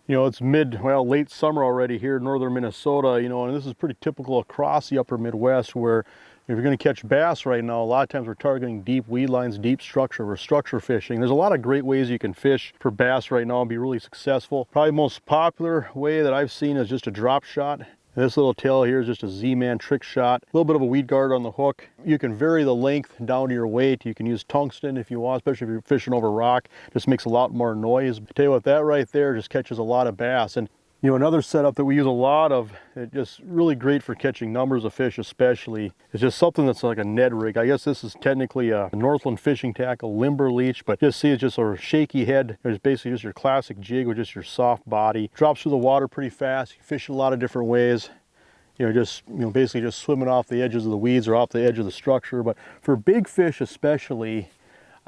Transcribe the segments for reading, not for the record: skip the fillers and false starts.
You know, it's late summer already here in northern Minnesota, you know, and this is pretty typical across the upper Midwest, where if you're going to catch bass right now, a lot of times we're targeting deep weed lines, deep structure. We're structure fishing. There's a lot of great ways you can fish for bass right now and be really successful. Probably the most popular way that I've seen is just a drop shot. This little tail here is just a Z-Man trick shot. A little bit of a weed guard on the hook. You can vary the length down to your weight. You can use tungsten if you want, especially if you're fishing over rock. Just makes a lot more noise. I tell you what, that right there just catches a lot of bass. And you know, another setup that we use a lot of, it's just really great for catching numbers of fish especially, is just something that's like a Ned rig. I guess this is technically a Northland fishing tackle, limber leech, but just see it's just a shaky head. It's basically just your classic jig with just your soft body. Drops through the water pretty fast. You fish a lot of different ways. Basically just swimming off the edges of the weeds or off the edge of the structure. But for big fish especially,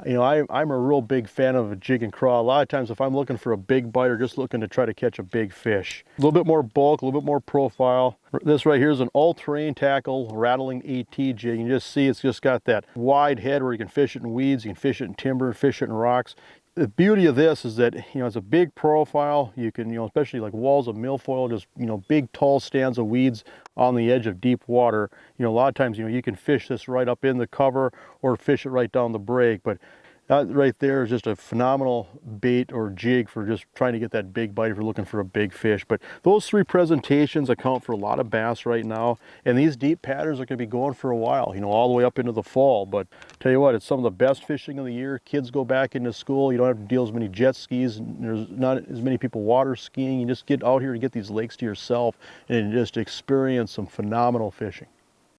you know, I'm a real big fan of a jig and craw. A lot of times if I'm looking for a big bite or just looking to try to catch a big fish, a little bit more bulk, a little bit more profile. This right here is an all-terrain tackle, Rattling AT jig. You can just see it's just got that wide head where you can fish it in weeds, you can fish it in timber, fish it in rocks. The beauty of this is that, you know, it's a big profile. You can, you know, especially like walls of milfoil, just, you know, big tall stands of weeds on the edge of deep water. You know, a lot of times, you know, you can fish this right up in the cover or fish it right down the break. But that right there is just a phenomenal bait or jig for just trying to get that big bite if you're looking for a big fish. But those three presentations account for a lot of bass right now. And these deep patterns are going to be going for a while, you know, all the way up into the fall. But tell you what, it's some of the best fishing of the year. Kids go back into school. You don't have to deal as many jet skis. There's not as many people water skiing. You just get out here and get these lakes to yourself and just experience some phenomenal fishing.